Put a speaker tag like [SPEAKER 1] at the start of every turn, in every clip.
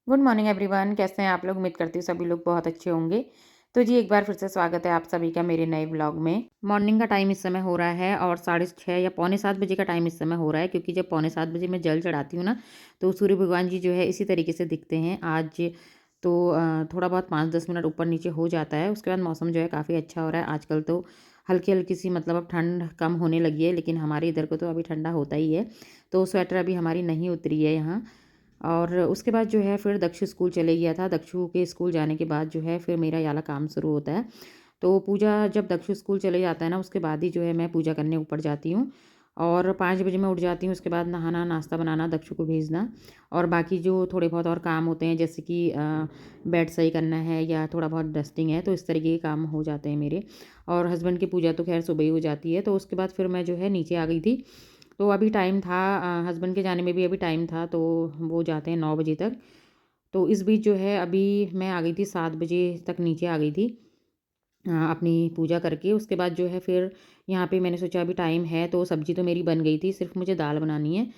[SPEAKER 1] Good morning everyone, कैसे हैं आप लोग। उम्मीद करती हूँ सभी लोग बहुत अच्छे होंगे। तो जी एक बार फिर से स्वागत है आप सभी का मेरे नए व्लॉग में। मॉर्निंग का टाइम इस समय हो रहा है और 6:30 या पौने 7 बजे का टाइम इस समय हो रहा है, क्योंकि जब पौने 7 बजे मैं जल चढ़ाती हूँ ना, तो सूर्य भगवान जी जो है इसी तरीके से दिखते हैं आज। तो थोड़ा बहुत 5-10 मिनट ऊपर नीचे हो जाता है। उसके बाद मौसम जो है काफ़ी अच्छा हो रहा है आजकल। तो हल्की हल्की सी मतलब अब ठंड कम होने लगी है, लेकिन हमारे इधर को तो अभी ठंडा होता ही है। तो स्वेटर अभी हमारी नहीं उतरी है यहाँ। और उसके बाद जो है फिर दक्षु स्कूल चले गया था। दक्षु के स्कूल जाने के बाद जो है फिर मेरा ये वाला काम शुरू होता है। तो पूजा जब दक्षु स्कूल चले जाता है ना, उसके बाद ही जो है मैं पूजा करने ऊपर जाती हूँ। और 5 बजे मैं उठ जाती हूँ। उसके बाद नहाना, नाश्ता बनाना, दक्षु को भेजना और बाकी जो थोड़े बहुत और काम होते हैं, जैसे कि बेड सही करना है या थोड़ा बहुत डस्टिंग है, तो इस तरीके के काम हो जाते हैं मेरे। और हस्बैंड की पूजा तो खैर सुबह ही हो जाती है। तो उसके बाद फिर मैं जो है नीचे आ गई थी। तो अभी टाइम था, हस्बैंड के जाने में भी अभी टाइम था, तो वो जाते हैं 9 बजे तक। तो इस बीच जो है अभी मैं आ गई थी 7 बजे तक नीचे आ गई थी, अपनी पूजा करके। उसके बाद जो है फिर यहाँ पे मैंने सोचा अभी टाइम है, तो सब्ज़ी तो मेरी बन गई थी, सिर्फ मुझे दाल बनानी है।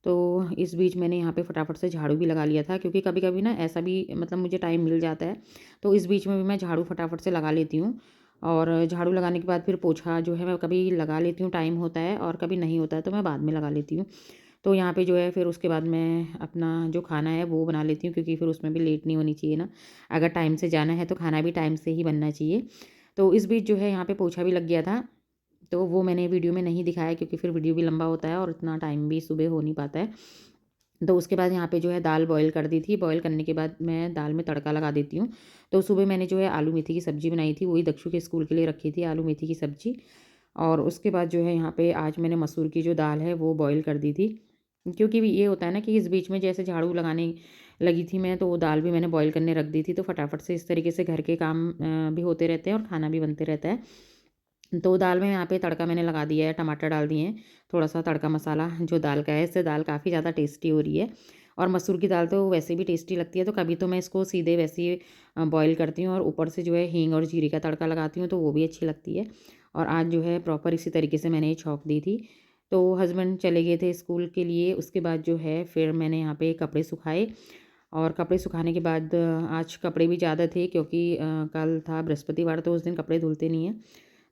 [SPEAKER 1] तो इस बीच मैंने यहाँ पे फटाफट से झाड़ू भी लगा लिया था, क्योंकि कभी-कभी ना ऐसा भी मतलब मुझे टाइम मिल जाता है, तो इस बीच में भी मैं झाड़ू फटाफट से लगा लेती हूँ। और झाड़ू लगाने के बाद फिर पोछा जो है मैं कभी लगा लेती हूँ, टाइम होता है, और कभी नहीं होता है तो मैं बाद में लगा लेती हूँ। तो यहाँ पे जो है फिर उसके बाद मैं अपना जो खाना है वो बना लेती हूँ, क्योंकि फिर उसमें भी लेट नहीं होनी चाहिए ना। अगर टाइम से जाना है तो खाना भी टाइम से ही बनना चाहिए। तो इस बीच जो है यहाँ पे पोछा भी लग गया था, तो वो मैंने वीडियो में नहीं दिखाया, क्योंकि फिर वीडियो भी लंबा होता है और इतना टाइम भी सुबह हो नहीं पाता है। तो उसके बाद यहाँ पे जो है दाल बॉयल कर दी थी। बॉयल करने के बाद मैं दाल में तड़का लगा देती हूँ। तो सुबह मैंने जो है आलू मेथी की सब्ज़ी बनाई थी, वही दक्षु के स्कूल के लिए रखी थी, आलू मेथी की सब्ज़ी। और उसके बाद जो है यहाँ पे आज मैंने मसूर की जो दाल है वो बॉयल कर दी थी, क्योंकि ये होता है ना कि इस बीच में जैसे झाड़ू लगाने लगी थी मैं, तो वो दाल भी मैंने बॉयल करने रख दी थी। तो फटाफट से इस तरीके से घर के काम भी होते रहते हैं और खाना भी बनते रहता है। तो दाल में यहाँ पे तड़का मैंने लगा दिया है, टमाटर डाल दिए हैं, थोड़ा-सा तड़का मसाला जो दाल का है, इससे दाल काफ़ी ज़्यादा टेस्टी हो रही है। और मसूर की दाल तो वैसे भी टेस्टी लगती है, तो कभी तो मैं इसको सीधे वैसे ही बॉयल करती हूँ और ऊपर से जो है हींग और जीरे का तड़का लगाती हूँ, तो वो भी अच्छी लगती है। और आज जो है प्रॉपर इसी तरीके से मैंने ये छौंक दी थी। तो हस्बैंड चले गए थे स्कूल के लिए। उसके बाद जो है फिर मैंने यहाँ पे कपड़े सुखाए। और कपड़े सुखाने के बाद आज कपड़े भी ज़्यादा थे, क्योंकि कल था बृहस्पतिवार, तो उस दिन कपड़े धुलते नहीं हैं।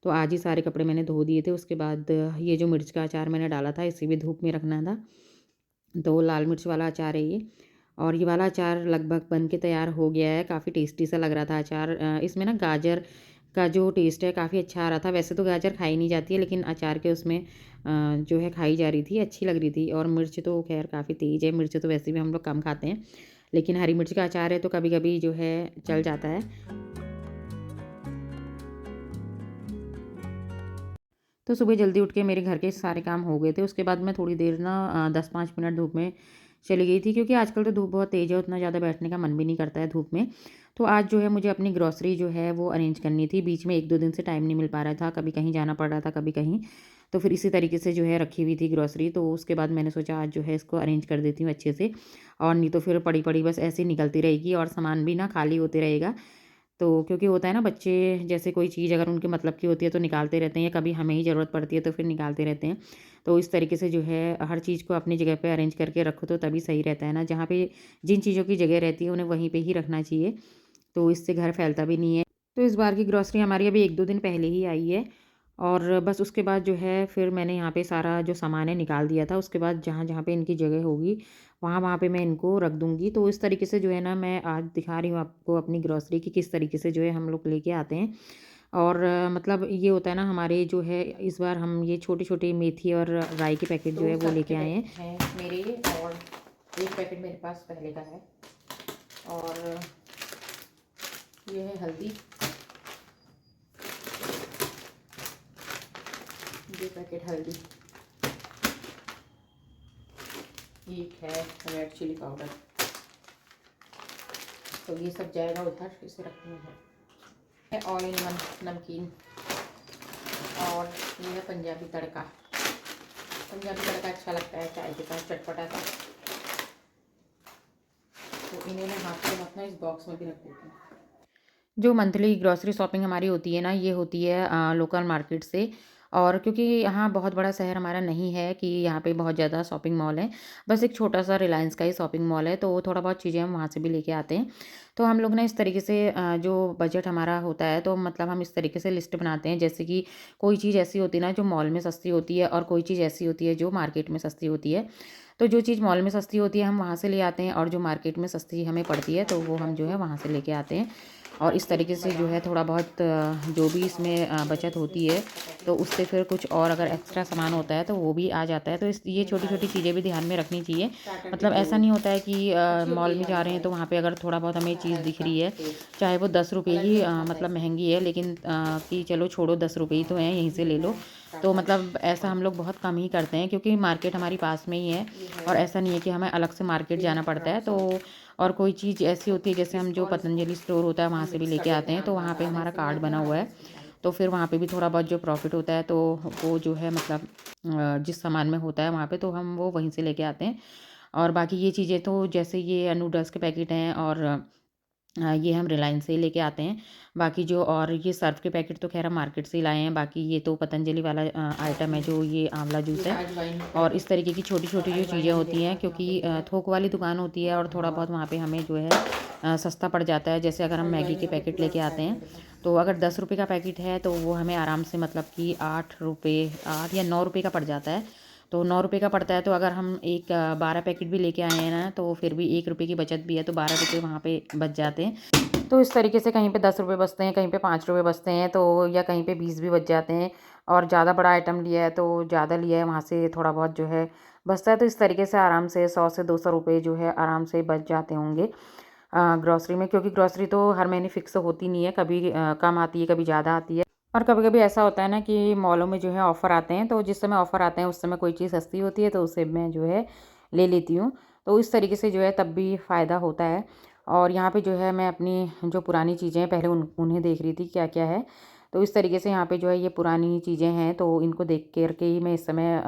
[SPEAKER 1] तो आज ही सारे कपड़े मैंने धो दिए थे। उसके बाद ये जो मिर्च का अचार मैंने डाला था, इसे भी धूप में रखना था। तो लाल मिर्च वाला अचार है ये। और ये वाला अचार लगभग बन के तैयार हो गया है। काफ़ी टेस्टी सा लग रहा था अचार। इसमें ना गाजर का जो टेस्ट है काफ़ी अच्छा आ रहा था। वैसे तो गाजर खाई नहीं जाती है, लेकिन अचार के उसमें जो है खाई जा रही थी, अच्छी लग रही थी। और मिर्च तो खैर काफ़ी तेज़ है, मिर्च तो वैसे भी हम लोग कम खाते हैं, लेकिन हरी मिर्च का अचार है तो कभी-कभी जो है चल जाता है। तो सुबह जल्दी उठ के मेरे घर के सारे काम हो गए थे। उसके बाद मैं थोड़ी देर ना 10-5 मिनट धूप में चली गई थी, क्योंकि आजकल तो धूप बहुत तेज़ है, उतना ज़्यादा बैठने का मन भी नहीं करता है धूप में। तो आज जो है मुझे अपनी ग्रॉसरी जो है वो अरेंज करनी थी। बीच में 1-2 दिन से टाइम नहीं मिल पा रहा था, कभी कहीं जाना पड़ रहा था, कभी कहीं। तो फिर इसी तरीके से जो है रखी हुई थी ग्रॉसरी। तो उसके बाद मैंने सोचा आज जो है इसको अरेंज कर देती हूँ अच्छे से, और नहीं तो फिर पड़ी-पड़ी बस ऐसे ही निकलती रहेगी और सामान भी ना खाली होते रहेगा। तो क्योंकि होता है ना, बच्चे जैसे कोई चीज़ अगर उनके मतलब की होती है तो निकालते रहते हैं, या कभी हमें ही ज़रूरत पड़ती है तो फिर निकालते रहते हैं। तो इस तरीके से जो है हर चीज़ को अपनी जगह पे अरेंज करके रखो तो तभी सही रहता है ना। जहाँ पे जिन चीज़ों की जगह रहती है उन्हें वहीं पे ही रखना चाहिए, तो इससे घर फैलता भी नहीं है। तो इस बार की ग्रॉसरी हमारी अभी 1-2 दिन पहले ही आई है। और बस उसके बाद जो है फिर मैंने यहाँ पे सारा जो सामान है निकाल दिया था। उसके बाद जहाँ-जहाँ पे इनकी जगह होगी, वहाँ-वहाँ पे मैं इनको रख दूँगी। तो इस तरीके से जो है ना, मैं आज दिखा रही हूँ आपको अपनी ग्रॉसरी की किस तरीके से जो है हम लोग लेके आते हैं। और मतलब ये होता है ना, हमारे जो है इस बार हम ये छोटे-छोटे मेथी और राई के पैकेट जो है वो लेके आए हैं मेरे। और एक पैकेट मेरे पास पहले का है। और ये है हल्दी, ये पैकेट हल्दी, एक है रेड चिली पाउडर। तो ये सब जाएगा उधर, इसे रखनी है। ऑल इन वन नमकीन। और ये है पंजाबी तड़का। पंजाबी तड़का अच्छा लगता है चाय के साथ, चटपटा सा। तो इन्हें मैं हाथ से अपना इस बॉक्स में भी रख देती हूँ। जो मंथली ग्रॉसरी शॉपिंग हमारी होती है ना, ये होती है लोकल मार्केट से। और क्योंकि यहाँ बहुत बड़ा शहर हमारा नहीं है कि यहाँ पे बहुत ज़्यादा शॉपिंग मॉल है, बस एक छोटा-सा रिलायंस का ही शॉपिंग मॉल है, तो थोड़ा बहुत चीज़ें हम वहाँ से भी लेके आते हैं। तो हम लोग ना इस तरीके से जो बजट हमारा होता है, तो मतलब हम इस तरीके से लिस्ट बनाते हैं, जैसे कि कोई चीज़ ऐसी होती है ना जो मॉल में सस्ती होती है और कोई चीज़ ऐसी होती है जो मार्केट में सस्ती होती है। तो जो चीज़ मॉल में सस्ती होती है हम वहाँ से ले आते हैं और जो मार्केट में सस्ती हमें पड़ती है तो वो हम जो है वहाँ से लेके आते हैं। और इस तरीके से जो है थोड़ा बहुत जो भी इसमें बचत होती है तो उससे फिर कुछ और अगर एक्स्ट्रा सामान होता है तो वो भी आ जाता है। तो इस ये छोटी-छोटी चीज़ें भी ध्यान में रखनी चाहिए। मतलब ऐसा नहीं होता है कि मॉल में जा रहे हैं तो वहाँ पे अगर थोड़ा बहुत हमें चीज़ दिख रही है, चाहे वो 10 रुपए ही मतलब महँगी है, लेकिन कि चलो छोड़ो 10 रुपए ही तो हैं, यहीं से ले लो। तो मतलब ऐसा हम लोग बहुत कम ही करते हैं क्योंकि मार्केट हमारी पास में ही है और ऐसा नहीं है कि हमें अलग से मार्केट जाना पड़ता है। तो और कोई चीज़ ऐसी होती है जैसे हम जो पतंजलि स्टोर होता है वहाँ से भी लेके आते हैं, तो वहाँ पे हमारा कार्ड बना हुआ है। तो फिर वहाँ पे भी थोड़ा बहुत जो प्रॉफ़िट होता है तो वो जो है मतलब जिस सामान में होता है वहाँ पे तो हम वो वहीं से लेके आते हैं। और बाकी ये चीज़ें तो जैसे ये नूडल्स के पैकेट हैं और ये हम रिलायंस से ही लेके आते हैं। बाकी जो और ये सर्फ़ के पैकेट तो ख़ैर हम मार्केट से ही लाए हैं। बाकी ये तो पतंजलि वाला आइटम है जो ये आँवला जूस है। और इस तरीके की छोटी-छोटी जो चीज़ें होती हैं क्योंकि थोक वाली दुकान होती है और थोड़ा बहुत वहाँ पे हमें जो है सस्ता पड़ जाता है। जैसे अगर हम मैगी के पैकेट लेके आते हैं, तो अगर 10 रुपए का पैकेट है तो वो हमें आराम से मतलब कि 8 रुपए 8 या 9 रुपए का पड़ जाता है। तो 9 रुपए का पड़ता है तो अगर हम 12 पैकेट भी लेके आए हैं ना तो फिर भी 1 रुपए की बचत भी है तो 12 रुपए वहाँ पे बच जाते हैं। तो इस तरीके से कहीं पे 10 रुपए बचते हैं, कहीं पे 5 रुपए बचते हैं तो या कहीं पे 20 भी बच जाते हैं। और ज़्यादा बड़ा आइटम लिया है तो ज़्यादा लिया है वहाँ से थोड़ा बहुत जो है बचता है। तो इस तरीके से आराम से 100 से 200 रुपए जो है आराम से बच जाते होंगे ग्रॉसरी में, क्योंकि ग्रॉसरी तो हर महीने फ़िक्स होती नहीं है, कभी कम आती है, कभी ज़्यादा आती है। और कभी-कभी ऐसा होता है ना कि मॉलों में जो है ऑफ़र आते हैं, तो जिस समय ऑफ़र आते हैं उस समय कोई चीज़ सस्ती होती है तो उसे मैं जो है ले लेती हूँ। तो इस तरीके से जो है तब भी फ़ायदा होता है। और यहाँ पे जो है मैं अपनी जो पुरानी चीज़ें हैं पहले उन्हें देख रही थी क्या-क्या है। तो इस तरीके से यहाँ पे जो है ये पुरानी चीज़ें हैं तो इनको देख कर के ही मैं इस समय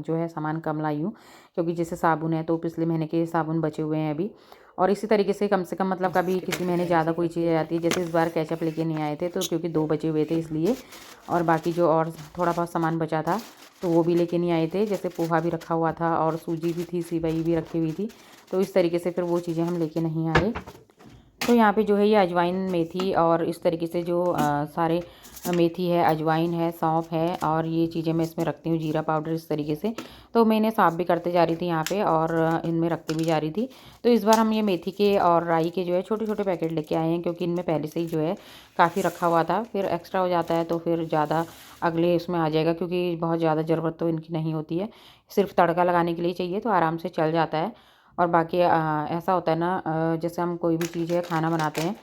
[SPEAKER 1] जो है सामान कम लाई हूँ। क्योंकि जैसे साबुन है तो पिछले महीने के साबुन बचे हुए हैं अभी। और इसी तरीके से कम मतलब कभी किसी महीने ज़्यादा कोई चीज़ आ जाती है, जैसे इस बार केचअप लेके नहीं आए थे तो क्योंकि 2 बचे हुए थे इसलिए। और बाकी जो और थोड़ा बहुत सामान बचा था तो वो भी लेके नहीं आए थे, जैसे पोहा भी रखा हुआ था और सूजी भी थी, सिवई भी रखी हुई थी। तो इस तरीके से फिर वो चीज़ें हम लेके नहीं आए। तो यहाँ पे जो है ये अजवाइन, मेथी और इस तरीके से जो सारे मेथी है, अजवाइन है, सौंफ है और ये चीज़ें मैं इसमें रखती हूँ, जीरा पाउडर इस तरीके से। तो मैं इन्हें साफ़ भी करते जा रही थी यहाँ पे और इनमें रखती भी जा रही थी। तो इस बार हम ये मेथी के और राई के जो है छोटे-छोटे पैकेट लेके आए हैं क्योंकि इनमें पहले से ही जो है काफ़ी रखा हुआ था। फिर एक्स्ट्रा हो जाता है तो फिर ज़्यादा अगले उसमें आ जाएगा क्योंकि बहुत ज़्यादा ज़रूरत तो इनकी नहीं होती है। सिर्फ़ तड़का लगाने के लिए चाहिए तो आराम से चल जाता है। और बाकी ऐसा होता है ना जैसे हम कोई भी चीज़ है खाना बनाते हैं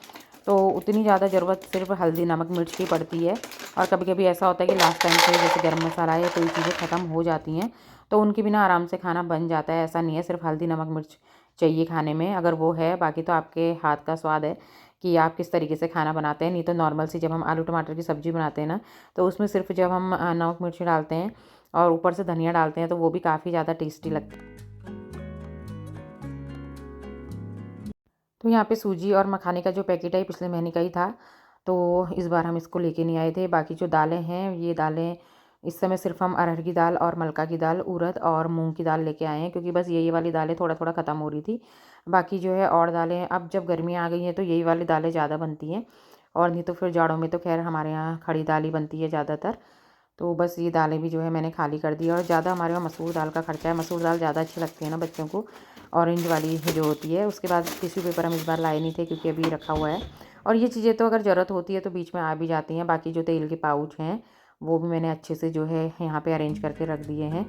[SPEAKER 1] तो उतनी ज़्यादा ज़रूरत सिर्फ हल्दी नमक मिर्च की पड़ती है। और कभी-कभी ऐसा होता है कि लास्ट टाइम पे जैसे गरम मसाला या कोई चीज़ें ख़त्म हो जाती हैं तो उनके बिना आराम से खाना बन जाता है। ऐसा नहीं है सिर्फ हल्दी नमक मिर्च चाहिए खाने में, अगर वो है बाकी तो आपके हाथ का स्वाद है कि आप किस तरीके से खाना बनाते हैं। नहीं तो नॉर्मल सी जब हम आलू टमाटर की सब्ज़ी बनाते हैं ना तो उसमें सिर्फ जब हम नमक मिर्च डालते हैं और ऊपर से धनिया डालते हैं तो वो भी काफ़ी ज़्यादा टेस्टी लगता है। तो यहाँ पे सूजी और मखाने का जो पैकेट है ये पिछले महीने का ही था, तो इस बार हम इसको लेके नहीं आए थे। बाकी जो दालें हैं, ये दालें इस समय सिर्फ़ हम अरहर की दाल और मलका की दाल, उड़द और मूँग की दाल लेके आए हैं क्योंकि बस यही वाली दालें थोड़ा-थोड़ा ख़त्म हो रही थी। बाकी जो है और दालें अब जब गर्मियाँ आ गई हैं तो यही वाली दालें ज़्यादा बनती हैं और नहीं तो फिर जाड़ों में तो ख़ैर हमारे यहाँ खड़ी दाल ही बनती है ज़्यादातर। तो बस ये दालें भी जो है मैंने खाली कर दी और ज़्यादा हमारे वहाँ मसूर दाल का खर्चा है। मसूर दाल ज़्यादा अच्छी लगती है ना बच्चों को, ऑरेंज वाली जो होती है। उसके बाद टिश्यू पेपर हम इस बार लाए नहीं थे क्योंकि अभी रखा हुआ है। और ये चीज़ें तो अगर ज़रूरत होती है तो बीच में आ भी जाती हैं। बाकी जो तेल के पाउच हैं वो भी मैंने अच्छे से जो है यहाँ पे अरेंज करके रख दिए हैं।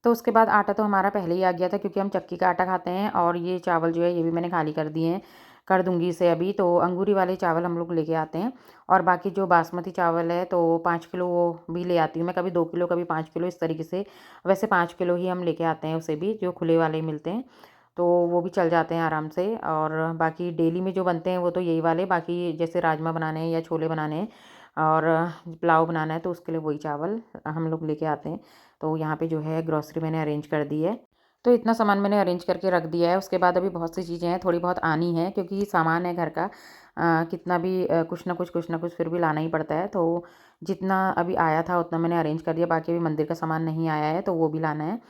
[SPEAKER 1] तो उसके बाद आटा तो हमारा पहले ही आ गया था क्योंकि हम चक्की का आटा खाते हैं और ये चावल जो है ये भी मैंने खाली कर दिए हैं, कर दूंगी इसे अभी। तो अंगूरी वाले चावल हम लोग लेके आते हैं और बाकी जो बासमती चावल है तो 5 किलो वो भी ले आती हूँ मैं, कभी 2 किलो कभी 5 किलो इस तरीके से। वैसे 5 किलो ही हम लेके आते हैं उसे भी, जो खुले वाले मिलते हैं तो वो भी चल जाते हैं आराम से। और बाकी डेली में जो बनते हैं वो तो यही वाले, बाकी जैसे राजमा बनाने हैं या छोले बनाने हैं और पुलाव बनाना है तो उसके लिए वही चावल हम लोग लेके आते हैं। तो यहाँ पे जो है ग्रॉसरी मैंने अरेंज कर दी है। तो इतना सामान मैंने अरेंज करके रख दिया है। उसके बाद अभी बहुत सी चीज़ें हैं, थोड़ी बहुत आनी है क्योंकि सामान है घर का। कितना भी कुछ ना कुछ फिर भी लाना ही पड़ता है। तो जितना अभी आया था उतना मैंने अरेंज कर दिया, बाकी अभी मंदिर का सामान नहीं आया है तो वो भी लाना है।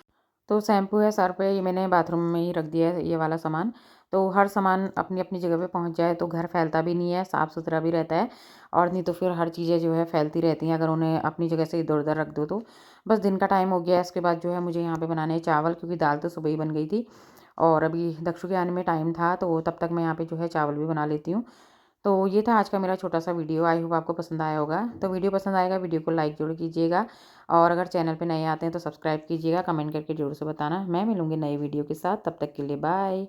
[SPEAKER 1] तो शैम्पू है, सर्फ़ है, ये मैंने बाथरूम में ही रख दिया है ये वाला सामान। तो हर सामान अपनी-अपनी जगह पे पहुँच जाए तो घर फैलता भी नहीं है, साफ़-सुथरा भी रहता है और नहीं तो फिर हर चीज़ें जो है फैलती रहती हैं अगर उन्हें अपनी जगह से इधर-उधर रख दो तो। बस दिन का टाइम हो गया है, इसके बाद जो है मुझे यहाँ पे बनाने हैं चावल क्योंकि दाल तो सुबह ही बन गई थी और अभी दक्षु के आने में टाइम था तो तब तक मैं यहाँ पे जो है चावल भी बना लेती हूँ। तो ये था आज का मेरा छोटा-सा वीडियो, आई होप आपको पसंद आया होगा। तो वीडियो पसंद आएगा, वीडियो को लाइक ज़रूर कीजिएगा और अगर चैनल पे नए आते हैं तो सब्सक्राइब कीजिएगा, कमेंट करके ज़रूर से बताना। मैं मिलूँगी नए वीडियो के साथ, तब तक के लिए बाय।